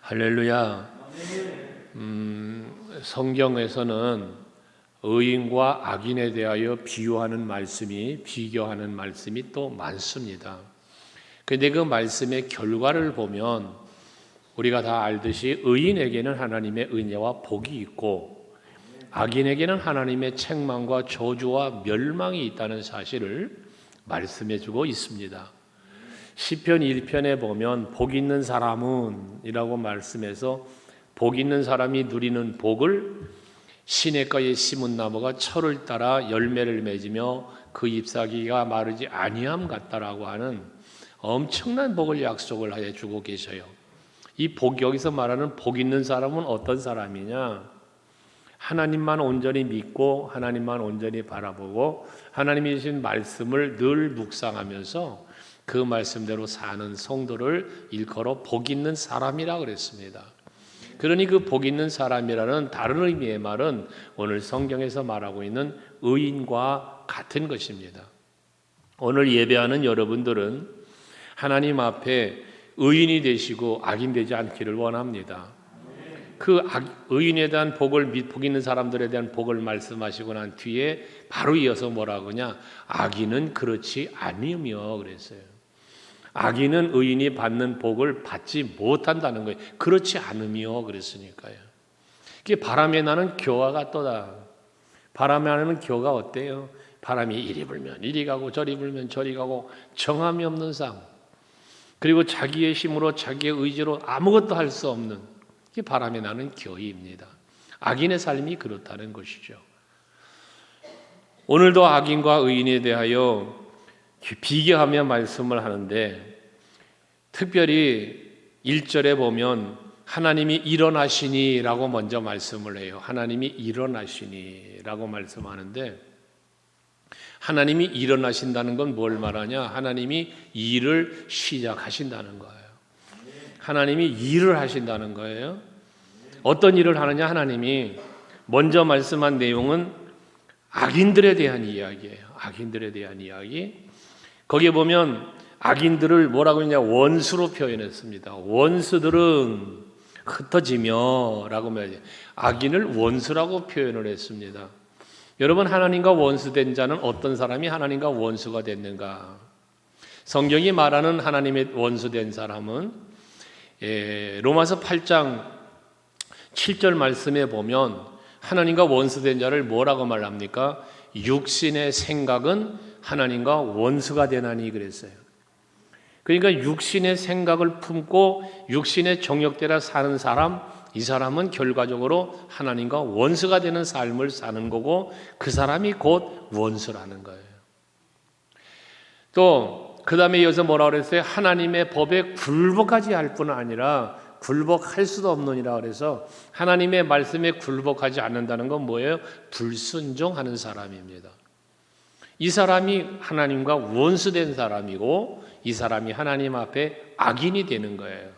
할렐루야. 성경에서는 의인과 악인에 대하여 비교하는 말씀이 또 많습니다. 그런데 그 말씀의 결과를 보면 우리가 다 알듯이 의인에게는 하나님의 은혜와 복이 있고 악인에게는 하나님의 책망과 저주와 멸망이 있다는 사실을 말씀해 주고 있습니다. 시편 1편에 보면 복 있는 사람은 이라고 말씀해서 복 있는 사람이 누리는 복을 시냇가에 심은 나무가 철을 따라 열매를 맺으며 그 잎사귀가 마르지 아니함 같다라고 하는 엄청난 복을 약속을 하여 주고 계셔요. 이 복, 여기서 말하는 복 있는 사람은 어떤 사람이냐? 하나님만 온전히 믿고 하나님만 온전히 바라보고 하나님이 주신 말씀을 늘 묵상하면서 그 말씀대로 사는 성도를 일컬어 복 있는 사람이라고 그랬습니다. 그러니 그 복 있는 사람이라는 다른 의미의 말은 오늘 성경에서 말하고 있는 의인과 같은 것입니다. 오늘 예배하는 여러분들은 하나님 앞에 의인이 되시고 악인 되지 않기를 원합니다. 그 의인에 대한 복을, 복 있는 사람들에 대한 복을 말씀하시고 난 뒤에 바로 이어서 뭐라고 하냐? 악인은 그렇지 아니며 그랬어요. 악인은 의인이 받는 복을 받지 못한다는 거예요. 그렇지 않으며 그랬으니까요. 그게 바람에 나는 겨와 같도다. 바람에 나는 겨가 어때요? 바람이 이리 불면 이리 가고 저리 불면 저리 가고 정함이 없는 삶. 그리고 자기의 힘으로 자기의 의지로 아무것도 할 수 없는 그게 바람에 나는 겨입니다. 악인의 삶이 그렇다는 것이죠. 오늘도 악인과 의인에 대하여 비교하며 말씀을 하는데 특별히 1절에 보면 하나님이 일어나시니 라고 먼저 말씀을 해요. 하나님이 일어나시니 라고 말씀하는데 하나님이 일어나신다는 건 뭘 말하냐? 하나님이 일을 시작하신다는 거예요. 하나님이 일을 하신다는 거예요. 어떤 일을 하느냐? 하나님이 먼저 말씀한 내용은 악인들에 대한 이야기예요. 악인들에 대한 이야기. 거기에 보면 악인들을 뭐라고 했냐? 원수로 표현했습니다. 원수들은 흩어지며 라고 말해요. 악인을 원수라고 표현을 했습니다. 여러분, 하나님과 원수된 자는 어떤 사람이 하나님과 원수가 됐는가? 성경이 말하는 하나님의 원수된 사람은 로마서 8장 7절 말씀에 보면 하나님과 원수된 자를 뭐라고 말합니까? 육신의 생각은 하나님과 원수가 되나니 그랬어요. 그러니까 육신의 생각을 품고 육신의 정욕대로 사는 사람, 이 사람은 결과적으로 하나님과 원수가 되는 삶을 사는 거고 그 사람이 곧 원수라는 거예요. 또 그 다음에 이어서 뭐라고 그랬어요? 하나님의 법에 굴복하지 할 뿐 아니라 굴복할 수도 없느니라 그래서 하나님의 말씀에 굴복하지 않는다는 건 뭐예요? 불순종하는 사람입니다. 이 사람이 하나님과 원수된 사람이고 이 사람이 하나님 앞에 악인이 되는 거예요.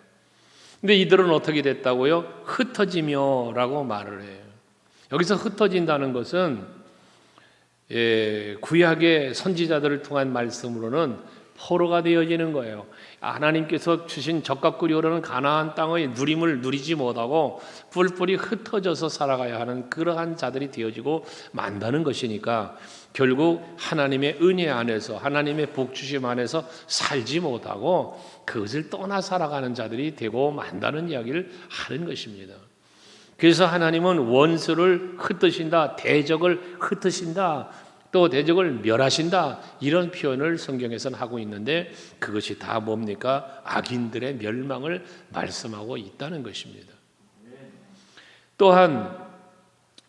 근데 이들은 어떻게 됐다고요? 흩어지며 라고 말을 해요. 여기서 흩어진다는 것은 구약의 선지자들을 통한 말씀으로는 포로가 되어지는 거예요. 하나님께서 주신 적과 꿀이 흐르는 가나안 땅의 누림을 누리지 못하고 뿔뿔이 흩어져서 살아가야 하는 그러한 자들이 되어지고 만다는 것이니까 결국 하나님의 은혜 안에서 하나님의 복주심 안에서 살지 못하고 그것을 떠나 살아가는 자들이 되고 만다는 이야기를 하는 것입니다. 그래서 하나님은 원수를 흩으신다, 대적을 흩으신다, 또 대적을 멸하신다 이런 표현을 성경에서는 하고 있는데 그것이 다 뭡니까? 악인들의 멸망을 말씀하고 있다는 것입니다. 또한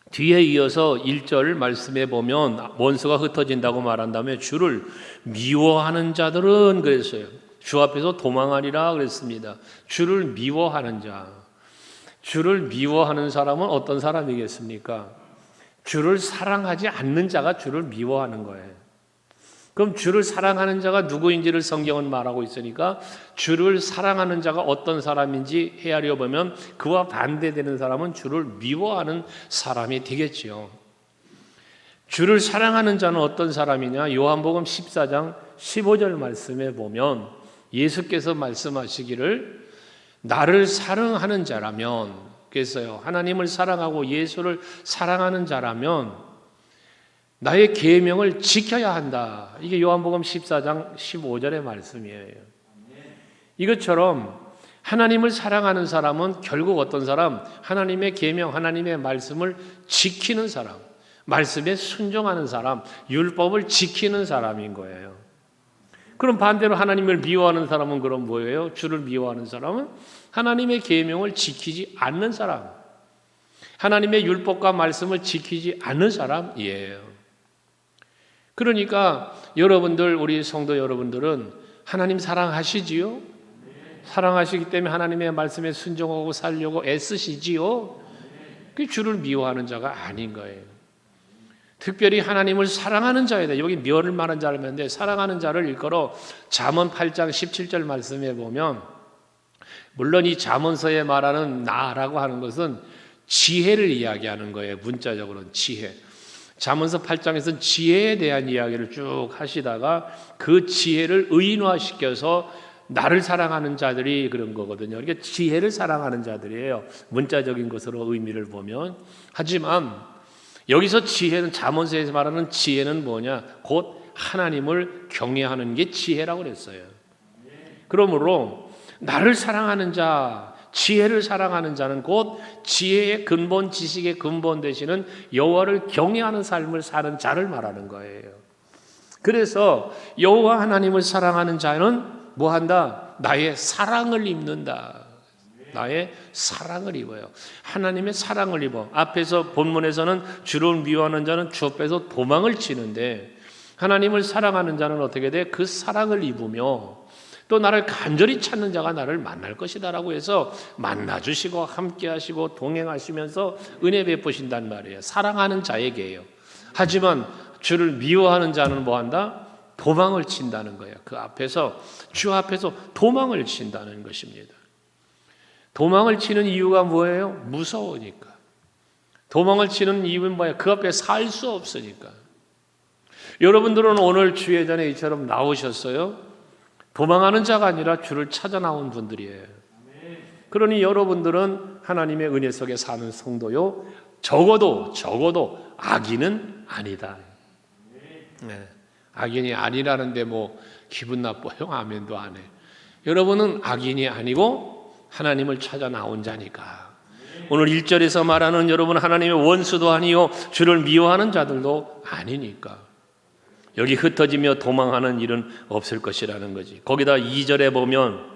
뒤에 이어서 1절 말씀에 보면 원수가 흩어진다고 말한 다음에 주를 미워하는 자들은 그랬어요. 주 앞에서 도망하리라 그랬습니다. 주를 미워하는 자. 주를 미워하는 사람은 어떤 사람이겠습니까? 주를 사랑하지 않는 자가 주를 미워하는 거예요. 그럼 주를 사랑하는 자가 누구인지를 성경은 말하고 있으니까 주를 사랑하는 자가 어떤 사람인지 헤아려 보면 그와 반대되는 사람은 주를 미워하는 사람이 되겠지요. 주를 사랑하는 자는 어떤 사람이냐? 요한복음 14장 15절 말씀에 보면 예수께서 말씀하시기를 나를 사랑하는 자라면, 그래서요, 하나님을 사랑하고 예수를 사랑하는 자라면 나의 계명을 지켜야 한다. 이게 요한복음 14장 15절의 말씀이에요. 이것처럼 하나님을 사랑하는 사람은 결국 어떤 사람? 하나님의 계명, 하나님의 말씀을 지키는 사람, 말씀에 순종하는 사람, 율법을 지키는 사람인 거예요. 그럼 반대로 하나님을 미워하는 사람은 그럼 뭐예요? 주를 미워하는 사람은 하나님의 계명을 지키지 않는 사람, 하나님의 율법과 말씀을 지키지 않는 사람이에요. 그러니까 여러분들, 우리 성도 여러분들은 하나님 사랑하시지요? 사랑하시기 때문에 하나님의 말씀에 순종하고 살려고 애쓰시지요? 그 주를 미워하는 자가 아닌 거예요. 특별히 하나님을 사랑하는 자에다, 여기 미워를 말한 자를 말하는데 사랑하는 자를 일컬어 잠언 8장 17절 말씀에 보면, 물론 이 잠언서에 말하는 나라고 하는 것은 지혜를 이야기하는 거예요. 문자적으로는 지혜. 잠언서 8장에서는 지혜에 대한 이야기를 쭉 하시다가 그 지혜를 의인화시켜서 나를 사랑하는 자들이 그런 거거든요. 그러니까 지혜를 사랑하는 자들이에요. 문자적인 것으로 의미를 보면. 하지만 여기서 지혜는, 잠언서에서 말하는 지혜는 뭐냐? 곧 하나님을 경외하는 게 지혜라고 그랬어요. 그러므로 나를 사랑하는 자, 지혜를 사랑하는 자는 곧 지혜의 근본, 지식의 근본 되시는 여호와를 경외하는 삶을 사는 자를 말하는 거예요. 그래서 여호와 하나님을 사랑하는 자는 뭐한다? 나의 사랑을 입는다. 나의 사랑을 입어요. 하나님의 사랑을 입어. 앞에서 본문에서는 주를 미워하는 자는 주 앞에서 도망을 치는데, 하나님을 사랑하는 자는 어떻게 돼? 그 사랑을 입으며 또 나를 간절히 찾는 자가 나를 만날 것이다라고 해서 만나주시고 함께하시고 동행하시면서 은혜 베푸신단 말이에요. 사랑하는 자에게요. 하지만 주를 미워하는 자는 뭐한다? 도망을 친다는 거예요. 그 앞에서, 주 앞에서 도망을 친다는 것입니다. 도망을 치는 이유가 뭐예요? 무서우니까. 도망을 치는 이유는 뭐예요? 그 앞에 살 수 없으니까. 여러분들은 오늘 주의 전에 이처럼 나오셨어요? 도망하는 자가 아니라 주를 찾아 나온 분들이에요. 그러니 여러분들은 하나님의 은혜 속에 사는 성도요, 적어도 악인은 아니다. 네. 악인이 아니라는데 뭐 기분 나빠요? 아멘도 안 해. 여러분은 악인이 아니고 하나님을 찾아 나온 자니까. 오늘 1절에서 말하는 여러분 하나님의 원수도 아니요 주를 미워하는 자들도 아니니까 여기 흩어지며 도망하는 일은 없을 것이라는 거지. 거기다 2절에 보면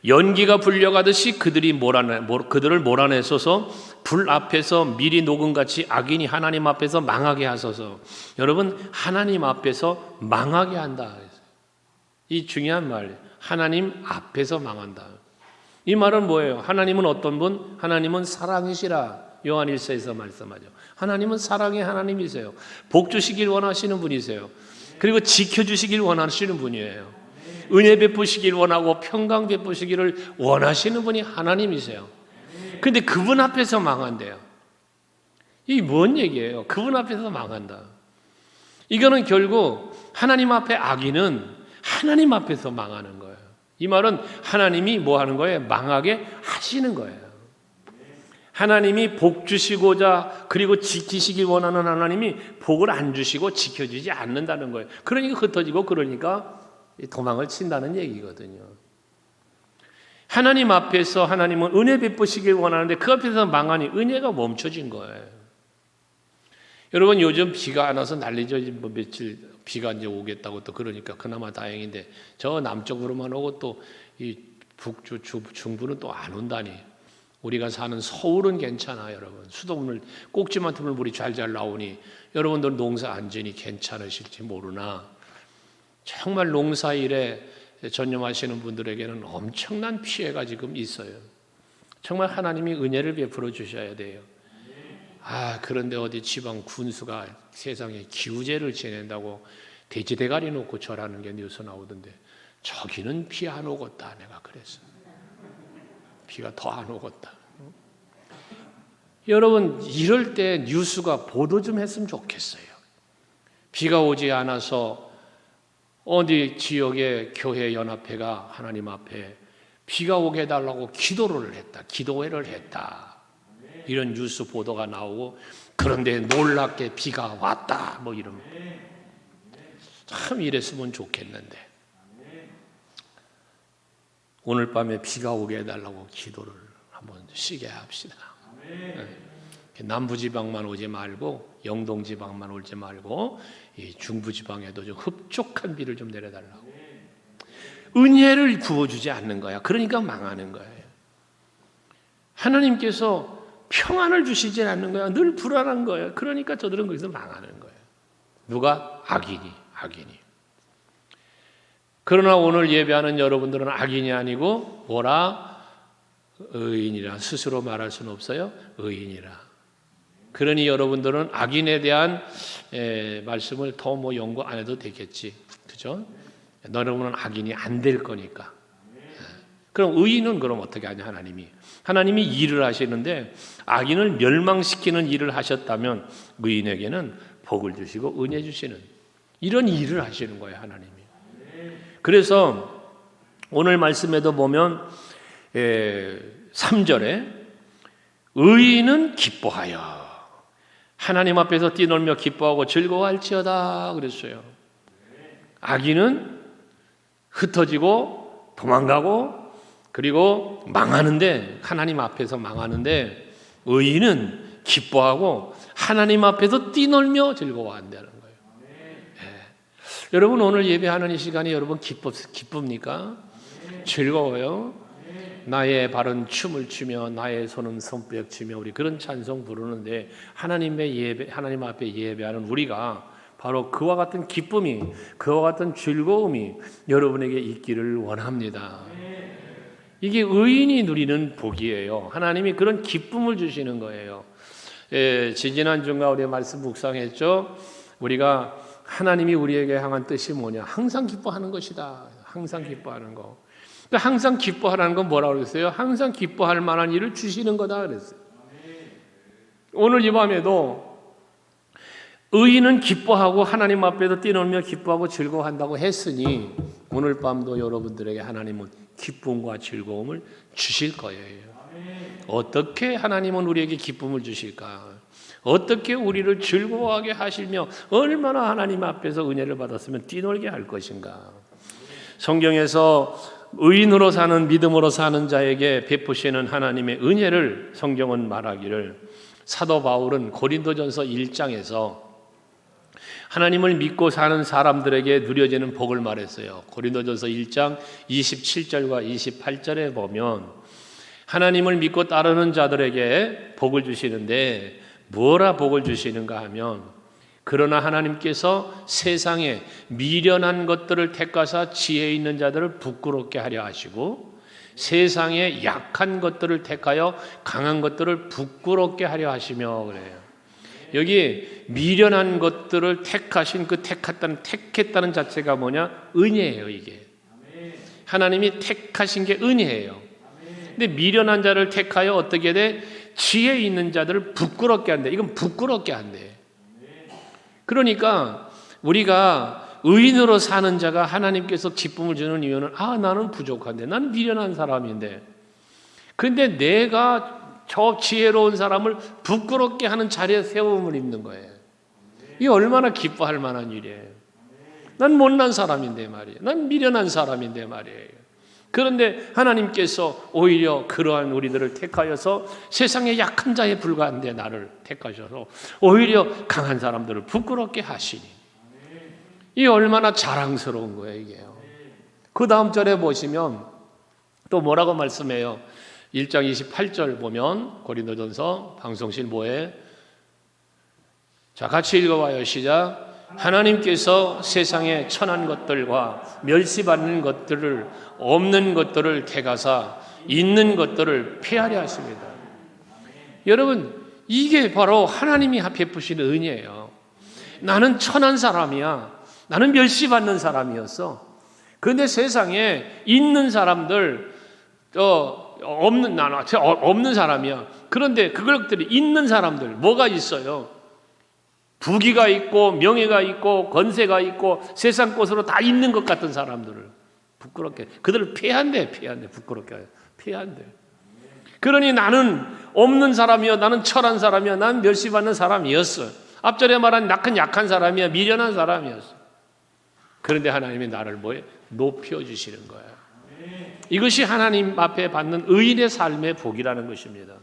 연기가 불려가듯이 그들을 몰아내소서, 불 앞에서 미리 녹음같이 악인이 하나님 앞에서 망하게 하소서. 여러분, 하나님 앞에서 망하게 한다. 이 중요한 말, 하나님 앞에서 망한다. 이 말은 뭐예요? 하나님은 어떤 분? 하나님은 사랑이시라. 요한 1서에서 말씀하죠. 하나님은 사랑의 하나님이세요. 복 주시길 원하시는 분이세요. 그리고 지켜주시길 원하시는 분이에요. 은혜 베푸시길 원하고 평강 베푸시기를 원하시는 분이 하나님이세요. 그런데 그분 앞에서 망한대요. 이게 뭔 얘기예요? 그분 앞에서 망한다. 이거는 결국 하나님 앞에 악인은 하나님 앞에서 망하는 거예요. 이 말은 하나님이 뭐 하는 거예요? 망하게 하시는 거예요. 하나님이 복 주시고자 그리고 지키시기 원하는 하나님이 복을 안 주시고 지켜주지 않는다는 거예요. 그러니까 흩어지고 그러니까 도망을 친다는 얘기거든요. 하나님 앞에서 하나님은 은혜 베푸시길 원하는데 그 앞에서 망하니 은혜가 멈춰진 거예요. 여러분 요즘 비가 안 와서 난리죠. 뭐 며칠 비가 이제 오겠다고 또 그러니까 그나마 다행인데 저 남쪽으로만 오고 또 이 북주 중부는 또 안 온다니. 우리가 사는 서울은 괜찮아 여러분. 수돗물 꼭지만큼은 물이 잘 나오니 여러분들 농사 안 지니 괜찮으실지 모르나 정말 농사일에 전념하시는 분들에게는 엄청난 피해가 지금 있어요. 정말 하나님이 은혜를 베풀어 주셔야 돼요. 그런데 어디 지방 군수가 세상에 기우제를 지낸다고 돼지 대가리 놓고 절하는 게 뉴스 나오던데 저기는 비 안 오겠다 내가 그랬어. 비가 더 안 오겠다. 여러분 이럴 때 뉴스가 보도 좀 했으면 좋겠어요. 비가 오지 않아서 어디 지역의 교회 연합회가 하나님 앞에 비가 오게 해달라고 기도를 했다. 기도회를 했다. 이런 뉴스 보도가 나오고 그런데 놀랍게 비가 왔다. 뭐 이런. 참 이랬으면 좋겠는데. 오늘 밤에 비가 오게 해달라고 기도를 한번 쉬게 합시다. 남부지방만 오지 말고 영동지방만 오지 말고 이 중부지방에도 좀 흡족한 비를 좀 내려달라고. 은혜를 부어주지 않는 거야. 그러니까 망하는 거예요. 하나님께서 평안을 주시지 않는 거야. 늘 불안한 거예요. 그러니까 저들은 거기서 망하는 거예요. 누가? 악인이. 그러나 오늘 예배하는 여러분들은 악인이 아니고 뭐라? 의인이라. 스스로 말할 수는 없어요. 의인이라. 그러니 여러분들은 악인에 대한 말씀을 더 뭐 연구 안 해도 되겠지. 그죠? 여러분은 악인이 안 될 거니까. 그럼 의인은 그럼 어떻게 하냐? 하나님이 일을 하시는데 악인을 멸망시키는 일을 하셨다면 의인에게는 복을 주시고 은혜 주시는 이런 일을 하시는 거예요. 하나님이. 그래서 오늘 말씀에도 보면 3절에 의인은 기뻐하여 하나님 앞에서 뛰놀며 기뻐하고 즐거워할지어다 그랬어요. 악인은 흩어지고 도망가고 그리고 망하는데 하나님 앞에서 망하는데 의인은 기뻐하고 하나님 앞에서 뛰놀며 즐거워한다는 거예요. 여러분 오늘 예배하는 이 시간이 여러분 기쁩니까? 즐거워요? 나의 발은 춤을 추며 나의 손은 손뼉 치며 우리 그런 찬송 부르는데 하나님 앞에 예배하는 우리가 바로 그와 같은 기쁨이 그와 같은 즐거움이 여러분에게 있기를 원합니다. 이게 의인이 누리는 복이에요. 하나님이 그런 기쁨을 주시는 거예요. 지지난 주가 우리 말씀 묵상했죠. 우리가 하나님이 우리에게 향한 뜻이 뭐냐? 항상 기뻐하는 것이다. 항상 기뻐하는 거. 항상 기뻐하라는 건 뭐라고 그랬어요? 항상 기뻐할 만한 일을 주시는 거다 그랬어요. 오늘 이 밤에도 의인은 기뻐하고 하나님 앞에서 뛰놀며 기뻐하고 즐거워한다고 했으니 오늘 밤도 여러분들에게 하나님은 기쁨과 즐거움을 주실 거예요. 어떻게 하나님은 우리에게 기쁨을 주실까? 어떻게 우리를 즐거워하게 하시며 얼마나 하나님 앞에서 은혜를 받았으면 뛰놀게 할 것인가? 성경에서 의인으로 사는 믿음으로 사는 자에게 베푸시는 하나님의 은혜를 성경은 말하기를 사도 바울은 고린도전서 1장에서 하나님을 믿고 사는 사람들에게 누려지는 복을 말했어요. 고린도전서 1장 27절과 28절에 보면 하나님을 믿고 따르는 자들에게 복을 주시는데 뭐라 복을 주시는가 하면 그러나 하나님께서 세상에 미련한 것들을 택하사 지혜 있는 자들을 부끄럽게 하려 하시고 세상에 약한 것들을 택하여 강한 것들을 부끄럽게 하려 하시며 그래요. 여기 미련한 것들을 택하신 그 택했다는 자체가 뭐냐? 은혜예요. 이게 하나님이 택하신 게 은혜예요. 근데 미련한 자를 택하여 어떻게 돼? 지혜 있는 자들을 부끄럽게 한대. 이건 부끄럽게 한대. 그러니까 우리가 의인으로 사는 자가 하나님께서 기쁨을 주는 이유는 나는 부족한데 나는 미련한 사람인데 그런데 내가 저 지혜로운 사람을 부끄럽게 하는 자리에 세움을 입는 거예요. 이게 얼마나 기뻐할 만한 일이에요. 난 못난 사람인데 말이에요. 난 미련한 사람인데 말이에요. 그런데 하나님께서 오히려 그러한 우리들을 택하여서 세상의 약한 자에 불과한데 나를 택하셔서 오히려 강한 사람들을 부끄럽게 하시니 이 얼마나 자랑스러운 거예요 이게요. 그 다음 절에 보시면 또 뭐라고 말씀해요. 1장 28절 보면 고린도전서 방송실 뭐에 자 같이 읽어봐요. 시작. 하나님께서 세상에 천한 것들과 멸시받는 것들을 없는 것들을 택하사 있는 것들을 폐하려 하십니다. 여러분 이게 바로 하나님이 베푸시는 은혜예요. 나는 천한 사람이야. 나는 멸시받는 사람이었어. 그런데 세상에 있는 사람들 없는 사람이야. 그런데 그것들이 있는 사람들 뭐가 있어요? 부귀가 있고 명예가 있고 권세가 있고 세상 것으로 다 있는 것 같은 사람들을 부끄럽게. 그들을 피한대. 부끄럽게. 피한대. 그러니 나는 없는 사람이요. 나는 철한 사람이요. 난 멸시받는 사람이었어. 앞전에 말한 약한 사람이야. 미련한 사람이었어. 그런데 하나님이 나를 뭐에 높여주시는 거야. 이것이 하나님 앞에 받는 의인의 삶의 복이라는 것입니다.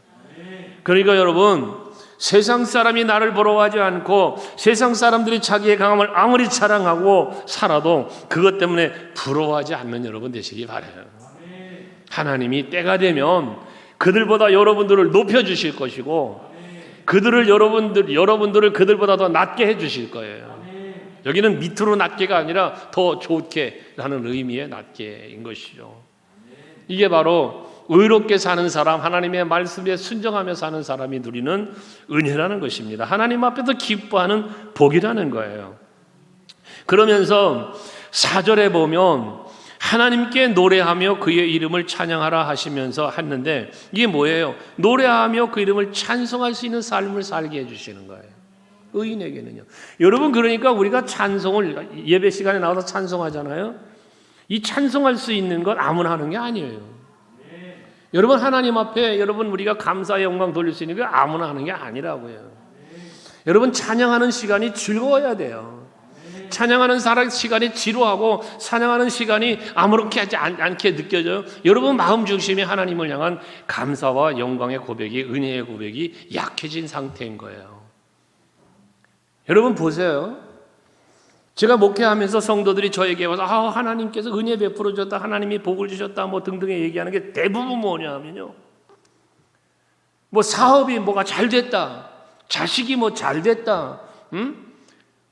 그러니까 여러분, 세상 사람이 나를 부러워하지 않고 세상 사람들이 자기의 강함을 아무리 자랑하고 살아도 그것 때문에 부러워하지 않는 여러분 되시기 바라요. 하나님이 때가 되면 그들보다 여러분들을 높여주실 것이고 여러분들을 그들보다 더 낮게 해주실 거예요. 여기는 밑으로 낮게가 아니라 더 좋게 라는 의미의 낮게인 것이죠. 이게 바로 의롭게 사는 사람, 하나님의 말씀에 순종하며 사는 사람이 누리는 은혜라는 것입니다. 하나님 앞에서 기뻐하는 복이라는 거예요. 그러면서 4절에 보면 하나님께 노래하며 그의 이름을 찬양하라 하시면서 했는데 이게 뭐예요? 노래하며 그 이름을 찬송할 수 있는 삶을 살게 해주시는 거예요. 의인에게는요. 여러분, 그러니까 우리가 찬송을 예배 시간에 나와서 찬송하잖아요. 이 찬송할 수 있는 건 아무나 하는 게 아니에요. 여러분, 하나님 앞에 우리가 감사의 영광 돌릴 수 있는 게 아무나 하는 게 아니라고요. 여러분, 찬양하는 시간이 즐거워야 돼요. 찬양하는 시간이 지루하고 찬양하는 시간이 아무렇게 하지 않게 느껴져요. 여러분 마음 중심이 하나님을 향한 감사와 영광의 고백이, 은혜의 고백이 약해진 상태인 거예요. 여러분 보세요. 제가 목회하면서 성도들이 저에게 와서 하나님께서 은혜 베풀어 줬다, 하나님이 복을 주셨다 뭐 등등의 얘기하는 게 대부분 뭐냐면요, 뭐 사업이 뭐가 잘 됐다, 자식이 뭐 잘 됐다,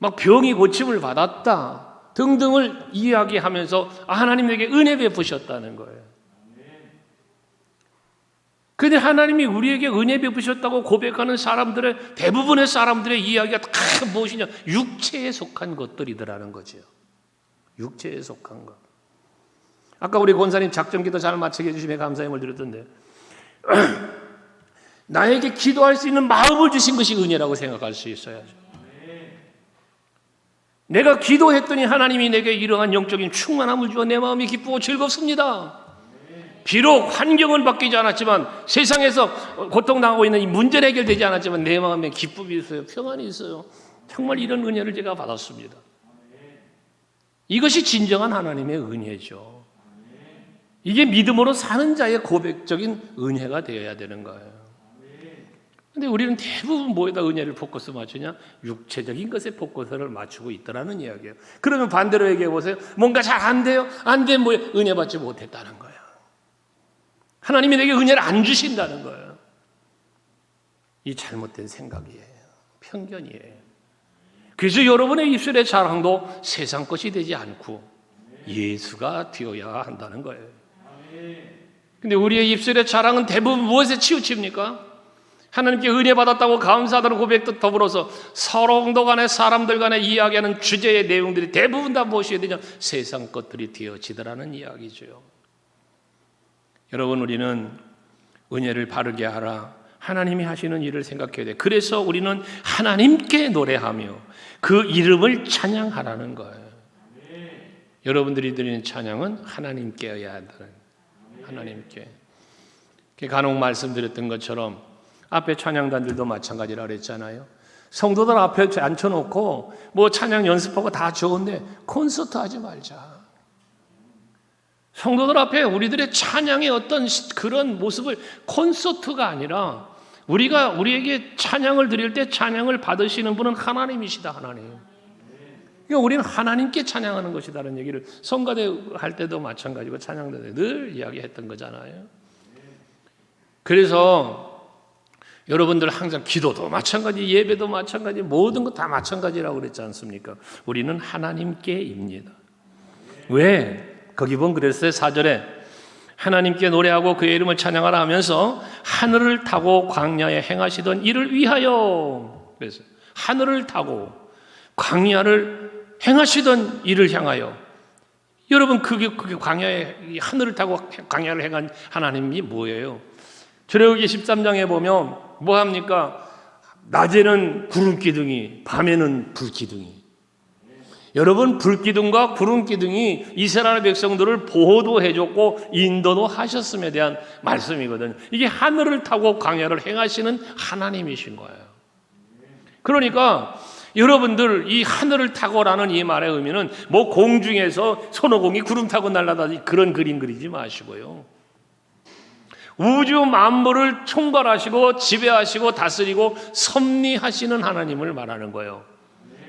막 병이 고침을 받았다 등등을 이야기하면서 하나님에게 은혜 베푸셨다는 거예요. 그런데 하나님이 우리에게 은혜 베푸셨다고 고백하는 사람들의 대부분의 사람들의 이야기가 다 무엇이냐, 육체에 속한 것들이더라는 거죠. 육체에 속한 것. 아까 우리 권사님 작전기도 잘 마치게 해주심에 감사함을 드렸던데 나에게 기도할 수 있는 마음을 주신 것이 은혜라고 생각할 수 있어야죠. 내가 기도했더니 하나님이 내게 이러한 영적인 충만함을 주어 내 마음이 기쁘고 즐겁습니다. 비록 환경은 바뀌지 않았지만, 세상에서 고통당하고 있는 이 문제는 해결되지 않았지만 내 마음에 기쁨이 있어요. 평안이 있어요. 정말 이런 은혜를 제가 받았습니다. 이것이 진정한 하나님의 은혜죠. 이게 믿음으로 사는 자의 고백적인 은혜가 되어야 되는 거예요. 근데 우리는 대부분 뭐에다 은혜를 포커스 맞추냐? 육체적인 것에 포커스를 맞추고 있더라는 이야기예요. 그러면 반대로 얘기해 보세요. 뭔가 잘 안 돼요? 안 되면 뭐예요? 은혜 받지 못했다는 거예요. 하나님이 내게 은혜를 안 주신다는 거예요. 이 잘못된 생각이에요. 편견이에요. 그래서 여러분의 입술의 자랑도 세상 것이 되지 않고 예수가 되어야 한다는 거예요. 근데 우리의 입술의 자랑은 대부분 무엇에 치우칩니까? 하나님께 은혜 받았다고 감사하다는 고백도 더불어서 성도 간에 사람들 간에 이야기하는 주제의 내용들이 대부분 다 무엇이 되냐? 세상 것들이 되어지더라는 이야기죠. 여러분, 우리는 은혜를 바르게 하라, 하나님이 하시는 일을 생각해야 돼. 그래서 우리는 하나님께 노래하며 그 이름을 찬양하라는 거예요. 여러분들이 드리는 찬양은 하나님께여야 한다는, 하나님께. 간혹 말씀드렸던 것처럼 앞에 찬양단들도 마찬가지라 그랬잖아요. 성도들 앞에 앉혀놓고 뭐 찬양 연습하고 다 좋은데 콘서트 하지 말자. 성도들 앞에 우리들의 찬양의 어떤 그런 모습을, 콘서트가 아니라 우리에게 찬양을 드릴 때 찬양을 받으시는 분은 하나님이시다, 하나님. 그러니까 우리는 하나님께 찬양하는 것이다라는 얘기를 성가대 할 때도 마찬가지고 찬양대 때 늘 이야기했던 거잖아요. 그래서 여러분들 항상 기도도 마찬가지, 예배도 마찬가지, 모든 것 다 마찬가지라고 그랬지 않습니까? 우리는 하나님께입니다. 왜? 거기 보면 그랬어요. 4절에 하나님께 노래하고 그의 이름을 찬양하라 하면서 하늘을 타고 광야에 행하시던 이를 위하여, 그래서 하늘을 타고 광야를 행하시던 이를 향하여. 여러분, 그게 광야에, 하늘을 타고 광야를 행한 하나님이 뭐예요? 출애굽기 13장에 보면 뭐합니까? 낮에는 구름 기둥이, 밤에는 불 기둥이. 여러분, 불기둥과 구름기둥이 이스라엘 백성들을 보호도 해줬고 인도도 하셨음에 대한 말씀이거든요. 이게 하늘을 타고 광야를 행하시는 하나님이신 거예요. 그러니까 여러분들 이 하늘을 타고라는 이 말의 의미는 뭐 공중에서 손오공이 구름 타고 날아다니 그런 그림 그리지 마시고요. 우주 만물을 총괄하시고 지배하시고 다스리고 섭리하시는 하나님을 말하는 거예요.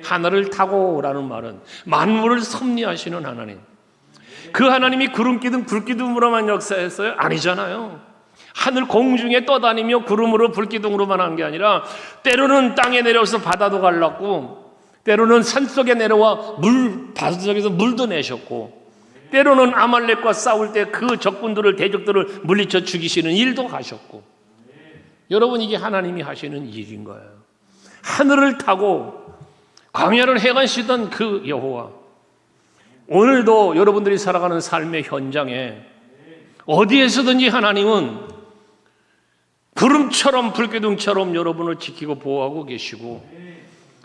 하늘을 타고라는 말은 만물을 섭리하시는 하나님. 그 하나님이 구름기둥 불기둥으로만 역사했어요? 아니잖아요. 하늘 공중에 떠다니며 구름으로 불기둥으로만 한 게 아니라 때로는 땅에 내려와서 바다도 갈랐고, 때로는 산속에 내려와 바닷속에서 물도 내셨고, 때로는 아말렉과 싸울 때 그 적군들을 대적들을 물리쳐 죽이시는 일도 하셨고. 여러분, 이게 하나님이 하시는 일인 거예요. 하늘을 타고 광야를 행하시던 그 여호와, 오늘도 여러분들이 살아가는 삶의 현장에 어디에서든지 하나님은 구름처럼 불기둥처럼 여러분을 지키고 보호하고 계시고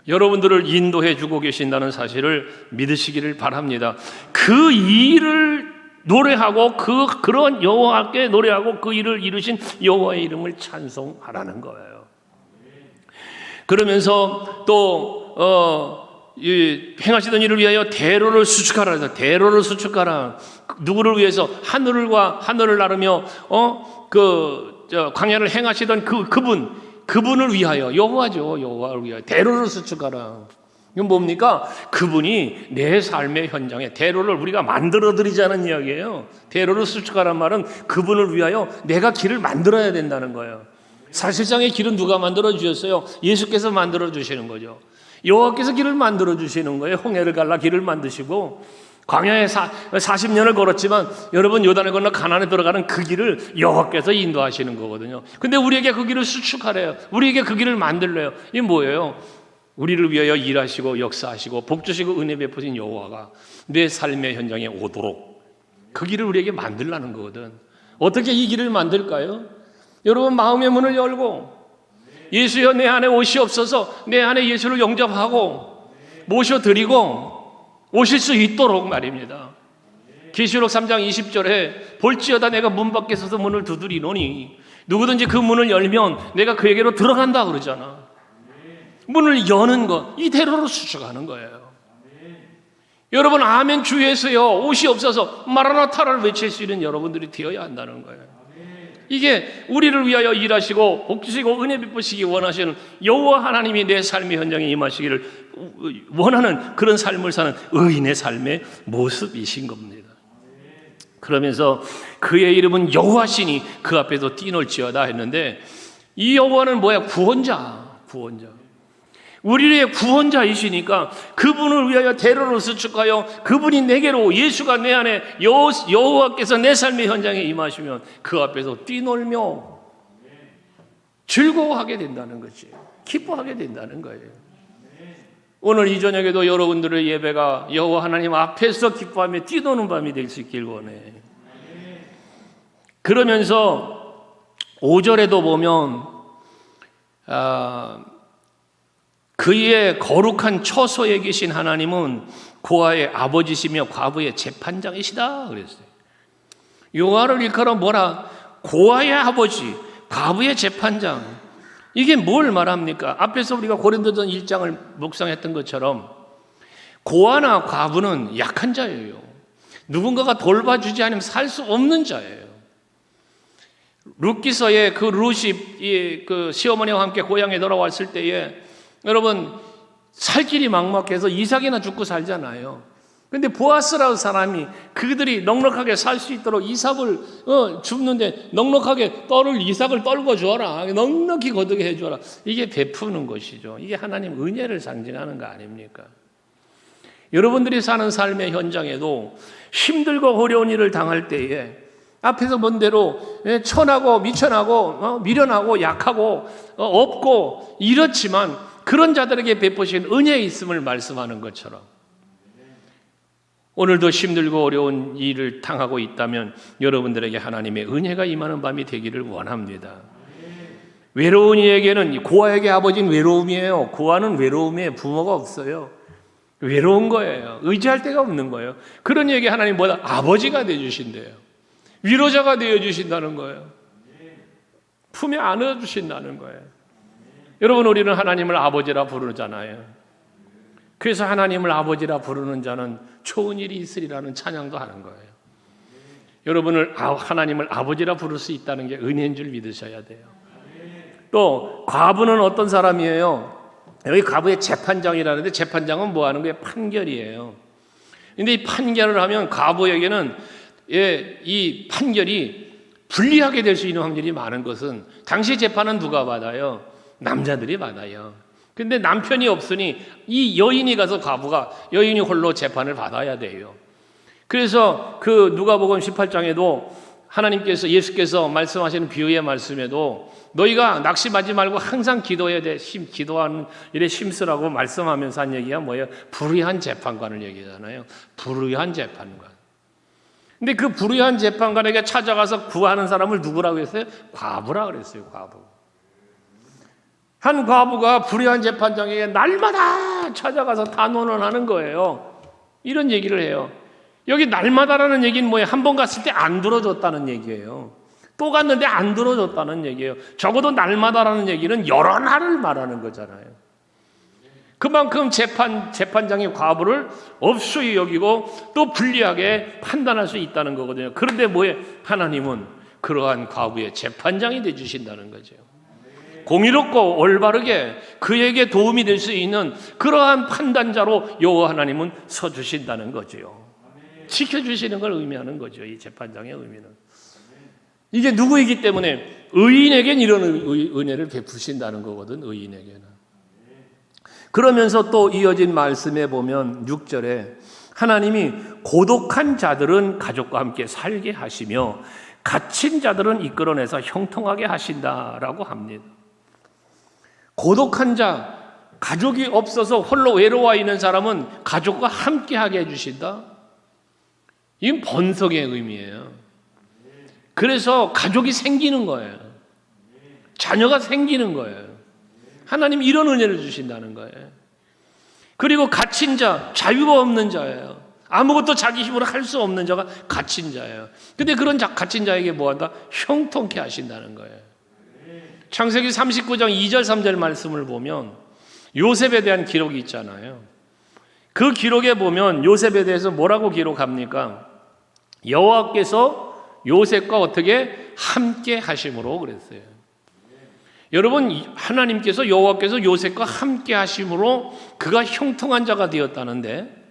여러분들을 인도해 주고 계신다는 사실을 믿으시기를 바랍니다. 그 일을 노래하고 그런 여호와께 노래하고 그 일을 이루신 여호와의 이름을 찬송하라는 거예요. 그러면서 또 행하시던 일을 위하여 대로를 수축하라 해서 대로를 수축하라. 누구를 위해서? 하늘을 나르며 광야를 행하시던 그분을 위하여, 여호와죠. 여호와를 위하여 대로를 수축하라. 이건 뭡니까? 그분이 내 삶의 현장에 대로를 우리가 만들어드리자는 이야기예요. 대로를 수축하라는 말은 그분을 위하여 내가 길을 만들어야 된다는 거예요. 사실상의 길은 누가 만들어 주셨어요? 예수께서 만들어 주시는 거죠. 여호와께서 길을 만들어 주시는 거예요. 홍해를 갈라 길을 만드시고, 광야에 40년을 걸었지만 여러분, 요단을 건너 가나안에 들어가는 그 길을 여호와께서 인도하시는 거거든요. 근데 우리에게 그 길을 수축하래요. 우리에게 그 길을 만들래요. 이게 뭐예요? 우리를 위하여 일하시고 역사하시고 복주시고 은혜 베푸신 여호와가 내 삶의 현장에 오도록 그 길을 우리에게 만들라는 거거든. 어떻게 이 길을 만들까요? 여러분, 마음의 문을 열고 예수여 내 안에 오시옵소서, 내 안에 예수를 영접하고 모셔드리고 오실 수 있도록 말입니다. 계시록 3장 20절에 볼지어다 내가 문 밖에 서서 문을 두드리노니 누구든지 그 문을 열면 내가 그에게로 들어간다 그러잖아. 문을 여는 것, 이 대로로 수축하는 거예요. 여러분, 아멘 주 예수여 오시옵소서 마라나타를 외칠 수 있는 여러분들이 되어야 한다는 거예요. 이게 우리를 위하여 일하시고 복주시고 은혜 베푸시기 원하시는 여호와 하나님이 내 삶의 현장에 임하시기를 원하는 그런 삶을 사는 의인의 삶의 모습이신 겁니다. 그러면서 그의 이름은 여호와시니 그 앞에서 뛰놀지어다 했는데, 이 여호와는 뭐야? 구원자. 우리의 구원자이시니까 그분을 위하여 대로를 수축하여 그분이 내게로, 예수가 내 안에 여호와께서 내 삶의 현장에 임하시면 그 앞에서 뛰놀며 즐거워하게 된다는 거지. 기뻐하게 된다는 거예요. 오늘 이 저녁에도 여러분들의 예배가 여호와 하나님 앞에서 기뻐하며 뛰노는 밤이 될 수 있길 원해. 그러면서 5절에도 보면 그의 거룩한 처소에 계신 하나님은 고아의 아버지시며 과부의 재판장이시다 그랬어요. 여호와를 일컬어 뭐라? 고아의 아버지, 과부의 재판장. 이게 뭘 말합니까? 앞에서 우리가 고린도전 1장을 묵상했던 것처럼 고아나 과부는 약한 자예요. 누군가가 돌봐주지 않으면 살 수 없는 자예요. 룻기서에 그 룻이 그 시어머니와 함께 고향에 돌아왔을 때에 여러분, 살 길이 막막해서 이삭이나 죽고 살잖아요. 그런데 보아스라는 사람이 그들이 넉넉하게 살 수 있도록 이삭을 줍는데 넉넉하게 이삭을 떨궈 주어라. 넉넉히 거두게 해주어라. 이게 베푸는 것이죠. 이게 하나님 은혜를 상징하는 거 아닙니까? 여러분들이 사는 삶의 현장에도 힘들고 어려운 일을 당할 때에 앞에서 본 대로 천하고 미천하고 미련하고 약하고 없고 이렇지만 그런 자들에게 베푸신 은혜의 있음을 말씀하는 것처럼 오늘도 힘들고 어려운 일을 당하고 있다면 여러분들에게 하나님의 은혜가 임하는 밤이 되기를 원합니다. 외로운 이에게는, 고아에게 아버지는 외로움이에요. 고아는 외로움에 부모가 없어요. 외로운 거예요. 의지할 데가 없는 거예요. 그런 얘기 하나님 뭐다? 아버지가 되어주신대요. 위로자가 되어주신다는 거예요. 품에 안아주신다는 거예요. 여러분, 우리는 하나님을 아버지라 부르잖아요. 그래서 하나님을 아버지라 부르는 자는 좋은 일이 있으리라는 찬양도 하는 거예요. 여러분을 하나님을 아버지라 부를 수 있다는 게 은혜인 줄 믿으셔야 돼요. 또 과부는 어떤 사람이에요? 여기 과부의 재판장이라는데, 재판장은 뭐 하는 거예요? 판결이에요. 근데 이 판결을 하면 과부에게는 이 판결이 불리하게 될 수 있는 확률이 많은 것은, 당시 재판은 누가 받아요? 남자들이 받아요. 근데 남편이 없으니 이 여인이 가서, 과부가 여인이 홀로 재판을 받아야 돼요. 그래서 그 누가복음 18장에도 하나님께서, 예수께서 말씀하시는 비유의 말씀에도 너희가 낙심하지 말고 항상 기도해야 돼. 기도하는 일에 힘쓰라고 말씀하면서 한 얘기가 뭐예요? 불의한 재판관을 얘기하잖아요. 불의한 재판관. 근데 그 불의한 재판관에게 찾아가서 구하는 사람을 누구라고 했어요? 과부라 그랬어요. 과부. 한 과부가 불의한 재판장에게 날마다 찾아가서 단언을 하는 거예요. 이런 얘기를 해요. 여기 날마다라는 얘기는 뭐예요? 한 번 갔을 때 안 들어줬다는 얘기예요. 또 갔는데 안 들어줬다는 얘기예요. 적어도 날마다라는 얘기는 여러 날을 말하는 거잖아요. 그만큼 재판장이 과부를 업소히 여기고 또 불리하게 판단할 수 있다는 거거든요. 그런데 뭐예요? 하나님은 그러한 과부의 재판장이 되어주신다는 거죠. 공의롭고 올바르게 그에게 도움이 될 수 있는 그러한 판단자로 여호와 하나님은 서주신다는 거죠. 지켜주시는 걸 의미하는 거죠. 이 재판장의 의미는. 이게 누구이기 때문에 의인에겐 이런 은혜를 베푸신다는 거거든. 의인에게는. 그러면서 또 이어진 말씀에 보면 6절에 하나님이 고독한 자들은 가족과 함께 살게 하시며 갇힌 자들은 이끌어내서 형통하게 하신다라고 합니다. 고독한 자, 가족이 없어서 홀로 외로워 있는 사람은 가족과 함께 하게 해주신다. 이건 번성의 의미예요. 그래서 가족이 생기는 거예요. 자녀가 생기는 거예요. 하나님 이런 은혜를 주신다는 거예요. 그리고 갇힌 자, 자유가 없는 자예요. 아무것도 자기 힘으로 할 수 없는 자가 갇힌 자예요. 근데 그런 갇힌 자에게 뭐한다? 형통케 하신다는 거예요. 창세기 39장 2절 3절 말씀을 보면 요셉에 대한 기록이 있잖아요. 그 기록에 보면 요셉에 대해서 뭐라고 기록합니까? 여호와께서 요셉과 어떻게 함께 하심으로 그랬어요. 여러분, 하나님께서 여호와께서 요셉과 함께 하심으로 그가 형통한 자가 되었다는데,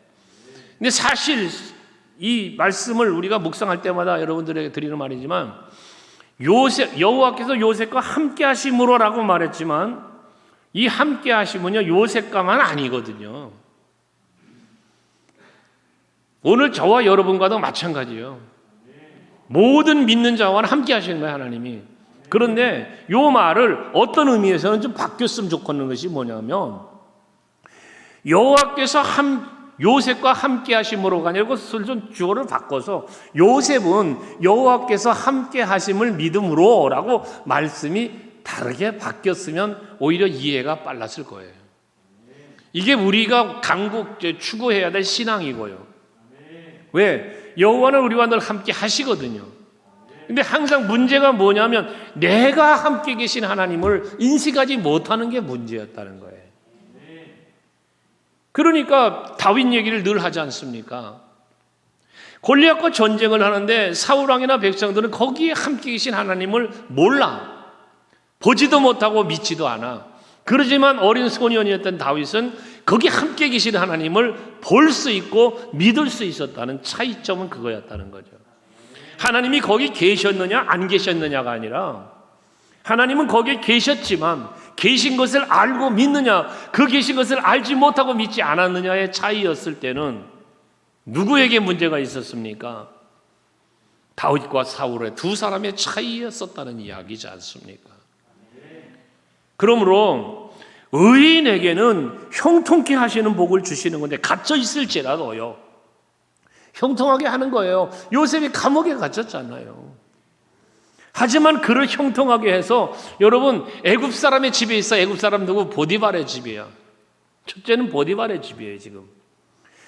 근데 사실 이 말씀을 우리가 묵상할 때마다 여러분들에게 드리는 말이지만, 여호와께서 요셉과 함께 하심으로라고 말했지만 이 함께 하심은요 요셉과만 아니거든요. 오늘 저와 여러분과도 마찬가지예요. 모든 믿는 자와는 함께 하시는 거예요, 하나님이. 그런데 이 말을 어떤 의미에서는 좀 바뀌었으면 좋겠는 것이 뭐냐면, 여호와께서 요셉과 함께 하심으로가 아니고 좀 주어를 바꿔서 요셉은 여호와께서 함께 하심을 믿음으로 라고 말씀이 다르게 바뀌었으면 오히려 이해가 빨랐을 거예요. 이게 우리가 추구해야 될 신앙이고요. 왜? 여호와는 우리와 늘 함께 하시거든요. 근데 항상 문제가 뭐냐면 내가 함께 계신 하나님을 인식하지 못하는 게 문제였다는 거예요. 그러니까 다윗 얘기를 늘 하지 않습니까? 골리앗과 전쟁을 하는데 사울왕이나 백성들은 거기에 함께 계신 하나님을 몰라. 보지도 못하고 믿지도 않아. 그러지만 어린 소년이었던 다윗은 거기 함께 계신 하나님을 볼 수 있고 믿을 수 있었다는 차이점은 그거였다는 거죠. 하나님이 거기 계셨느냐 안 계셨느냐가 아니라 하나님은 거기에 계셨지만 계신 것을 알고 믿느냐, 그 계신 것을 알지 못하고 믿지 않았느냐의 차이였을 때는 누구에게 문제가 있었습니까? 다윗과 사울의 두 사람의 차이였었다는 이야기지 않습니까? 그러므로 의인에게는 형통케 하시는 복을 주시는 건데, 갇혀 있을지라도요 형통하게 하는 거예요. 요셉이 감옥에 갇혔잖아요. 하지만 그를 형통하게 해서, 여러분 애굽 사람의 집에 있어. 애굽 사람 누구? 보디발의 집이에요. 첫째는 보디발의 집이에요. 지금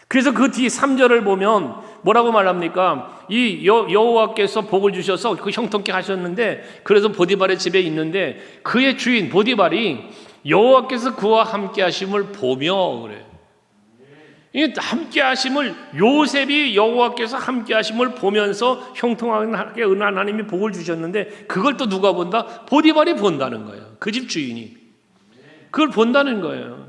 그래서 그 뒤 3절을 보면 뭐라고 말합니까? 이 여호와께서 복을 주셔서 그 형통케 하셨는데, 그래서 보디발의 집에 있는데 그의 주인 보디발이 여호와께서 그와 함께 하심을 보며, 그래. 이 함께 하심을, 요셉이 여호와께서 함께 하심을 보면서 형통하게 은한 하나님이 복을 주셨는데, 그걸 또 누가 본다? 보디발이 본다는 거예요. 그 집 주인이 그걸 본다는 거예요.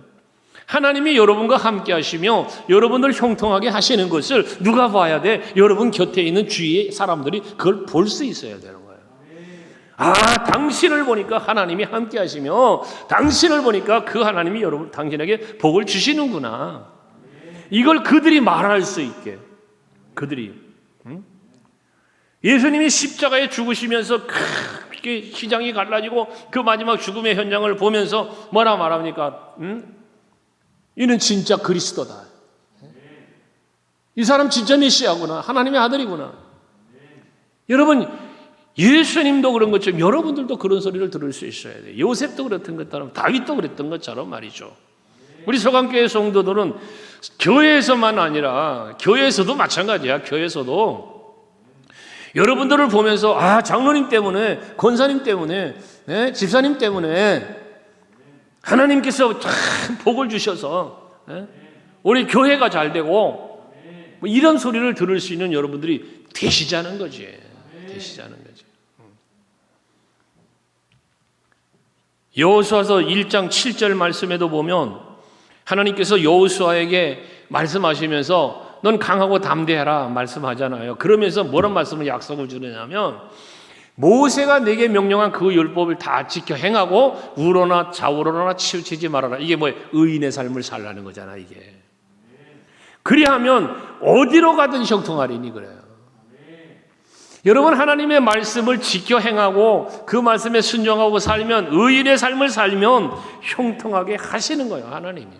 하나님이 여러분과 함께 하시며 여러분들 형통하게 하시는 것을 누가 봐야 돼? 여러분 곁에 있는 주위의 사람들이 그걸 볼 수 있어야 되는 거예요. 아, 당신을 보니까 하나님이 함께 하시며, 당신을 보니까 그 하나님이 여러분, 당신에게 복을 주시는구나. 이걸 그들이 말할 수 있게. 그들이, 예수님이 십자가에 죽으시면서 크게 시장이 갈라지고 그 마지막 죽음의 현장을 보면서 뭐라 말합니까? 이는 진짜 그리스도다. 이 사람 진짜 메시아구나. 하나님의 아들이구나. 여러분, 예수님도 그런 것처럼 여러분들도 그런 소리를 들을 수 있어야 돼요. 요셉도 그랬던 것처럼, 다윗도 그랬던 것처럼 말이죠. 우리 서강교회 성도들은 교회에서만 아니라, 교회에서도 마찬가지야. 교회에서도 여러분들을 보면서, 아, 장로님 때문에, 권사님 때문에, 집사님 때문에 하나님께서 참 복을 주셔서 우리 교회가 잘 되고, 뭐 이런 소리를 들을 수 있는 여러분들이 되시자는 거지. 되시자는 거지. 여호수아서 1장 7절 말씀에도 보면 하나님께서 여호수아에게 말씀하시면서 넌 강하고 담대해라 말씀하잖아요. 그러면서 뭐란 말씀을 약속을 주느냐면, 모세가 내게 명령한 그 율법을 다 지켜 행하고 우러나 좌우러나 치우치지 말아라. 이게 뭐예요? 의인의 삶을 살라는 거잖아, 이게. 그리하면 어디로 가든 형통하리니, 그래요. 여러분, 하나님의 말씀을 지켜 행하고 그 말씀에 순종하고 살면, 의인의 삶을 살면 형통하게 하시는 거예요, 하나님이.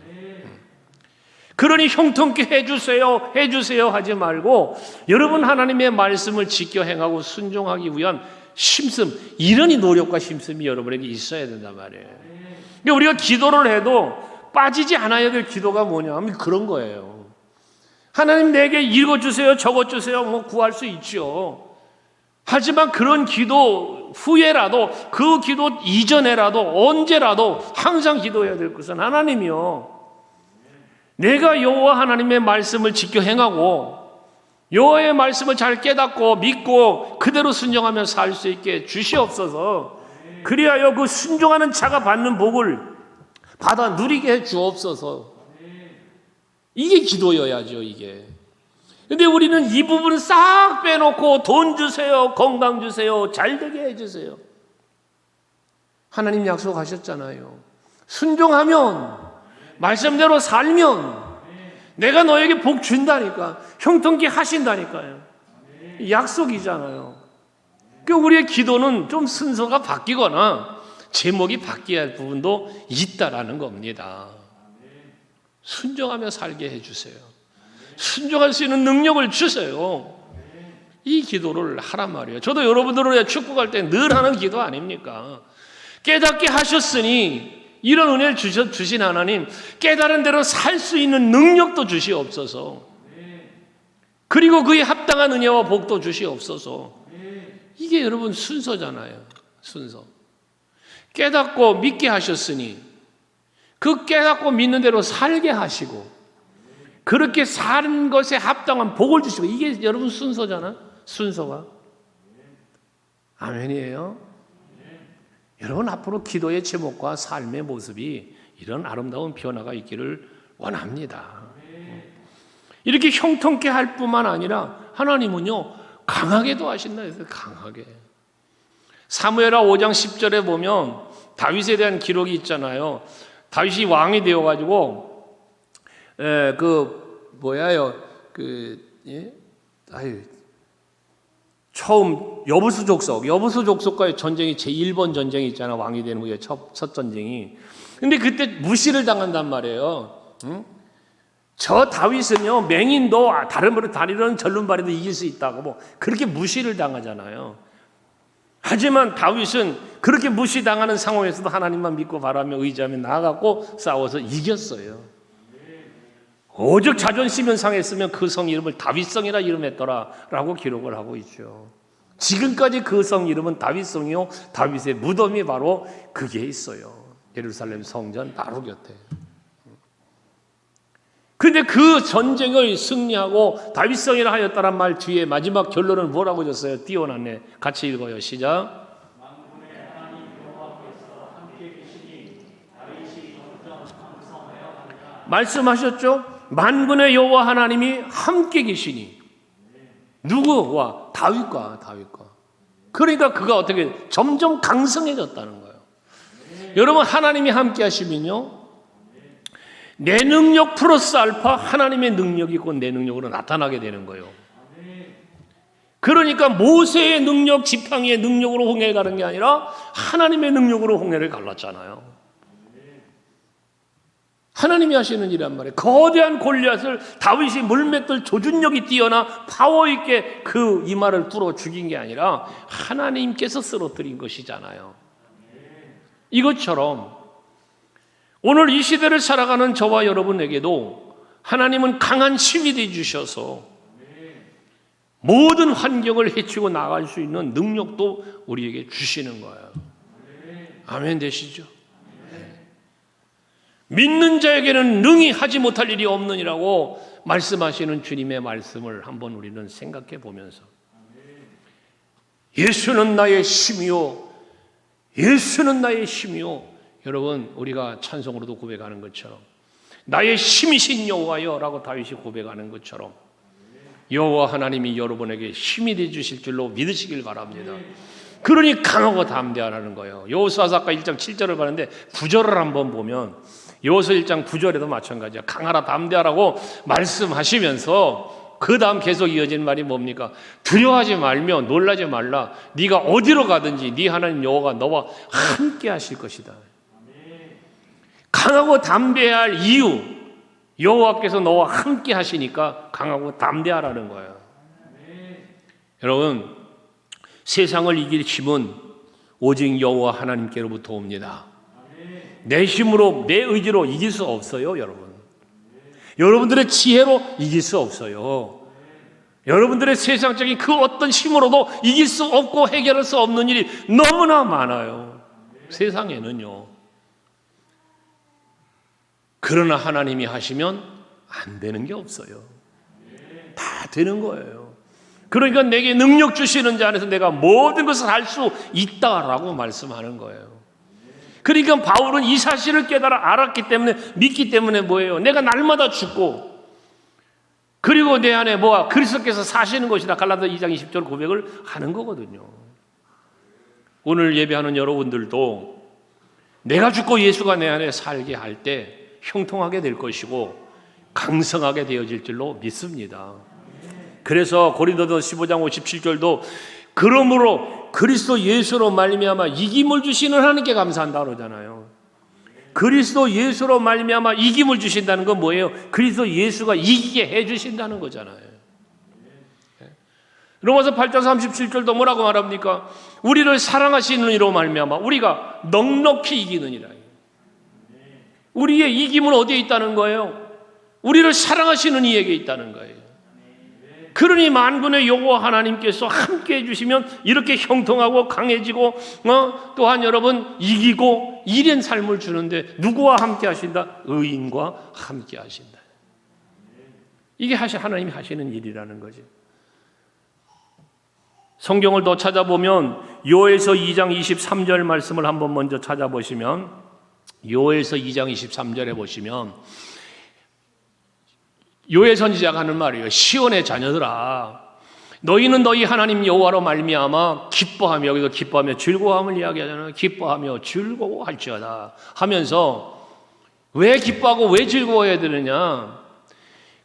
그러니 형통케 해주세요 하지 말고, 여러분 하나님의 말씀을 지켜 행하고 순종하기 위한 심씀, 이런 노력과 심씀이 여러분에게 있어야 된단 말이에요. 그러니까 우리가 기도를 해도 빠지지 않아야 될 기도가 뭐냐 하면 그런 거예요. 하나님 내게 읽어주세요, 적어주세요, 뭐 구할 수 있죠. 하지만 그런 기도 후에라도, 그 기도 이전에라도, 언제라도 항상 기도해야 될 것은, 하나님이요, 내가 여호와 하나님의 말씀을 지켜 행하고 여호와의 말씀을 잘 깨닫고 믿고 그대로 순종하며 살 수 있게 주시옵소서. 그리하여 그 순종하는 자가 받는 복을 받아 누리게 해 주옵소서. 이게 기도여야죠, 이게. 근데 우리는 이 부분을 싹 빼놓고 돈 주세요, 건강 주세요, 잘 되게 해주세요. 하나님 약속하셨잖아요. 순종하면, 말씀대로 살면 내가 너에게 복 준다니까, 형통케 하신다니까요. 약속이잖아요. 그러니까 우리의 기도는 좀 순서가 바뀌거나 제목이 바뀌어야 할 부분도 있다라는 겁니다. 순종하며 살게 해주세요. 순종할 수 있는 능력을 주세요. 이 기도를 하란 말이에요. 저도 여러분들을 축구 갈 때 늘 하는 기도 아닙니까? 깨닫게 하셨으니, 이런 은혜를 주신 하나님, 깨달은 대로 살 수 있는 능력도 주시옵소서. 그리고 그에 합당한 은혜와 복도 주시옵소서. 이게 여러분 순서잖아요. 순서. 깨닫고 믿게 하셨으니 그 깨닫고 믿는 대로 살게 하시고, 그렇게 사는 것에 합당한 복을 주시고, 이게 여러분 순서잖아. 순서가. 아멘이에요. 여러분 앞으로 기도의 제목과 삶의 모습이 이런 아름다운 변화가 있기를 원합니다. 이렇게 형통케 할 뿐만 아니라 하나님은요, 강하게도 하신다 해서 강하게. 사무엘하 5장 10절에 보면 다윗에 대한 기록이 있잖아요. 다윗이 왕이 되어가지고 처음 여부수 족속과의 전쟁이 제1번 전쟁이 있잖아. 왕이 되는 거예요. 첫 전쟁이. 근데 그때 무시를 당한단 말이에요. 응? 저 다윗은요, 맹인도 다리는 절름발이도 이길 수 있다고 뭐 그렇게 무시를 당하잖아요. 하지만 다윗은 그렇게 무시당하는 상황에서도 하나님만 믿고 바라며 의지하며 나아갔고 싸워서 이겼어요. 오직 자존심은 상했으면 그 성 이름을 다윗성이라 이름했더라 라고 기록을 하고 있죠. 지금까지 그 성 이름은 다윗성이요, 다윗의 무덤이 바로 그게 있어요. 예루살렘 성전 바로 곁에. 근데 그 전쟁을 승리하고 다윗성이라 하였다란 말 뒤에 마지막 결론은 뭐라고 줬어요? 띄워놨네. 같이 읽어요. 시작. 말씀하셨죠? 만군의 여호와 하나님이 함께 계시니. 누구와? 다윗과. 그러니까 그가 어떻게 점점 강성해졌다는 거예요. 여러분, 하나님이 함께 하시면요, 내 능력 플러스 알파 하나님의 능력이 곧 내 능력으로 나타나게 되는 거예요. 그러니까 모세의 능력, 지팡이의 능력으로 홍해를 가는 게 아니라 하나님의 능력으로 홍해를 갈랐잖아요. 하나님이 하시는 일이란 말이에요. 거대한 골리앗을 다윗이 물맷돌 조준력이 뛰어나 파워 있게 그 이마를 뚫어 죽인 게 아니라 하나님께서 쓰러뜨린 것이잖아요. 이것처럼 오늘 이 시대를 살아가는 저와 여러분에게도 하나님은 강한 힘이 되어 주셔서 모든 환경을 헤치고 나갈 수 있는 능력도 우리에게 주시는 거예요. 아멘 되시죠? 믿는 자에게는 능히 하지 못할 일이 없느니라고 말씀하시는 주님의 말씀을 한번 우리는 생각해 보면서, 예수는 나의 힘이요, 예수는 나의 힘이요. 여러분, 우리가 찬송으로도 고백하는 것처럼 나의 힘이신 여호와여 라고 다윗이 고백하는 것처럼 여호와 하나님이 여러분에게 힘이 되어 주실 줄로 믿으시길 바랍니다. 그러니 강하고 담대하라는 거예요. 여호수아서가 1장 7절을 봤는데 9절을 한번 보면 여호수아 1장 9절에도 마찬가지야. 강하라 담대하라고 말씀하시면서 그 다음 계속 이어진 말이 뭡니까? 두려워하지 말며 놀라지 말라. 네가 어디로 가든지 네 하나님 여호와가 너와 함께 하실 것이다. 강하고 담대해야 할 이유, 여호와께서 너와 함께 하시니까 강하고 담대하라는 거예요. 여러분, 세상을 이길 힘은 오직 여호와 하나님께로부터 옵니다. 내 힘으로, 내 의지로 이길 수 없어요, 여러분. 여러분들의 지혜로 이길 수 없어요. 여러분들의 세상적인 그 어떤 힘으로도 이길 수 없고 해결할 수 없는 일이 너무나 많아요. 세상에는요. 그러나 하나님이 하시면 안 되는 게 없어요. 다 되는 거예요. 그러니까 내게 능력 주시는 자 안에서 내가 모든 것을 할 수 있다라고 말씀하는 거예요. 그러니까 바울은 이 사실을 깨달아 알았기 때문에, 믿기 때문에 뭐예요? 내가 날마다 죽고 그리고 내 안에 뭐가 그리스도께서 사시는 것이다. 갈라디아 2장 20절 고백을 하는 거거든요. 오늘 예배하는 여러분들도 내가 죽고 예수가 내 안에 살게 할 때 형통하게 될 것이고 강성하게 되어질 줄로 믿습니다. 그래서 고린도서 15장 57절도 그러므로 그리스도 예수로 말미암아 이김을 주시는 하나님께 감사한다 그러잖아요. 그리스도 예수로 말미암아 이김을 주신다는 건 뭐예요? 그리스도 예수가 이기게 해주신다는 거잖아요. 로마서 8장 37절도 뭐라고 말합니까? 우리를 사랑하시는 이로 말미암아 우리가 넉넉히 이기느니라. 우리의 이김은 어디에 있다는 거예요? 우리를 사랑하시는 이에게 있다는 거예요. 그러니 만군의 여호와 하나님께서 함께 해주시면 이렇게 형통하고 강해지고 또한 여러분 이기고 이런 삶을 주는데 누구와 함께 하신다? 의인과 함께 하신다. 이게 하나님이 하시는 일이라는 거죠. 성경을 더 찾아보면 요엘서 2장 23절 말씀을 한번 먼저 찾아보시면 요엘서 2장 23절에 보시면 요엘 선지자가 하는 말이에요. 시온의 자녀들아, 너희는 너희 하나님 여호와로 말미암아 기뻐하며, 여기서 기뻐하며 즐거워함을 이야기하잖아요. 기뻐하며 즐거워할지어다 하면서 왜 기뻐하고 왜 즐거워해야 되느냐?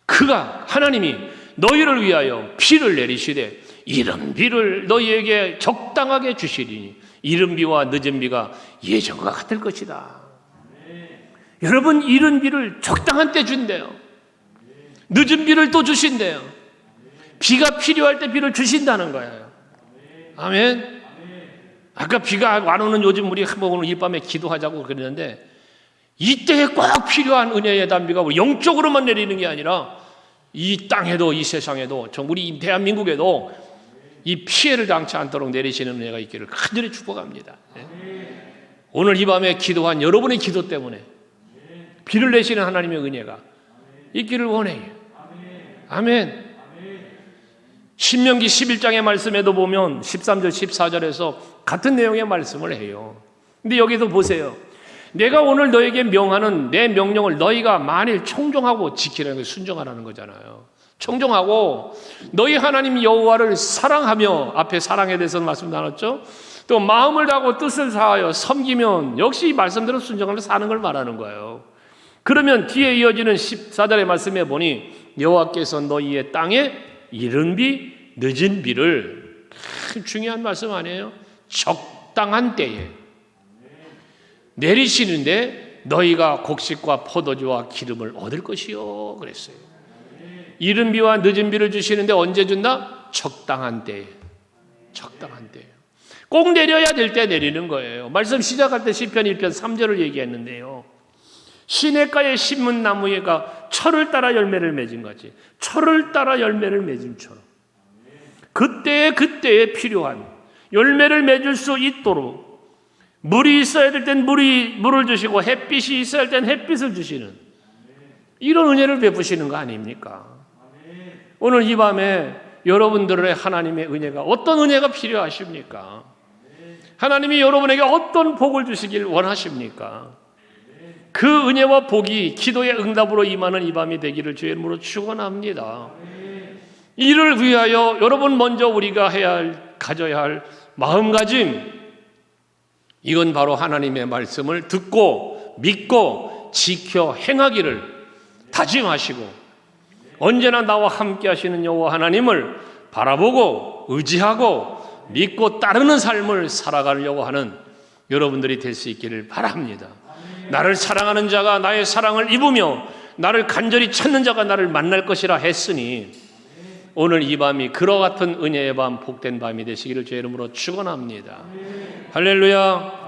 그가 하나님이 너희를 위하여 비를 내리시되 이른 비를 너희에게 적당하게 주시리니 이른 비와 늦은 비가 예전과 같을 것이다. 여러분, 이른 비를 적당한 때 준대요. 늦은 비를 또 주신대요. 비가 필요할 때 비를 주신다는 거예요. 아멘. 아까 비가 안 오는 요즘 우리 한번 오늘 이 밤에 기도하자고 그랬는데 이때에 꼭 필요한 은혜의 단비가 우리 영적으로만 내리는 게 아니라 이 땅에도, 이 세상에도, 우리 대한민국에도 이 피해를 당치 않도록 내리시는 은혜가 있기를 간절히 축복합니다. 오늘 이 밤에 기도한 여러분의 기도 때문에 비를 내시는 하나님의 은혜가 있기를 원해요. 아멘. 신명기 11장의 말씀에도 보면 13절 14절에서 같은 내용의 말씀을 해요. 근데 여기도 보세요. 내가 오늘 너에게 명하는 내 명령을 너희가 만일 청종하고 지키라는 게 순종하라는 거잖아요. 청종하고 너희 하나님 여호와를 사랑하며, 앞에 사랑에 대해서 말씀 나눴죠. 또 마음을 다하고 뜻을 다하여 섬기면 역시 이 말씀대로 순종하며 사는 걸 말하는 거예요. 그러면 뒤에 이어지는 14절의 말씀에 보니 여호와께서 너희의 땅에 이른 비 늦은 비를, 중요한 말씀 아니에요? 적당한 때에 내리시는데 너희가 곡식과 포도주와 기름을 얻을 것이요 그랬어요. 이른 비와 늦은 비를 주시는데 언제 준다? 적당한 때에. 적당한 때에. 꼭 내려야 될 때 내리는 거예요. 말씀 시작할 때 시편 1편 3절을 얘기했는데요. 시냇가에 심은 나무가 철을 따라 열매를 맺은 거지. 철을 따라 열매를 맺음처럼 그때에 필요한 열매를 맺을 수 있도록 물이 있어야 될 땐 물을 주시고 햇빛이 있어야 할 땐 햇빛을 주시는 이런 은혜를 베푸시는 거 아닙니까? 오늘 이 밤에 여러분들의 하나님의 은혜가, 어떤 은혜가 필요하십니까? 하나님이 여러분에게 어떤 복을 주시길 원하십니까? 그 은혜와 복이 기도의 응답으로 임하는 이 밤이 되기를 주의 이름으로 축원합니다. 이를 위하여 여러분 먼저 우리가 가져야 할 마음가짐, 이건 바로 하나님의 말씀을 듣고 믿고 지켜 행하기를 다짐하시고 언제나 나와 함께 하시는 여호와 하나님을 바라보고 의지하고 믿고 따르는 삶을 살아가려고 하는 여러분들이 될 수 있기를 바랍니다. 나를 사랑하는 자가 나의 사랑을 입으며 나를 간절히 찾는 자가 나를 만날 것이라 했으니 오늘 이 밤이 그와 같은 은혜의 밤, 복된 밤이 되시기를 주의 이름으로 축원합니다. 할렐루야.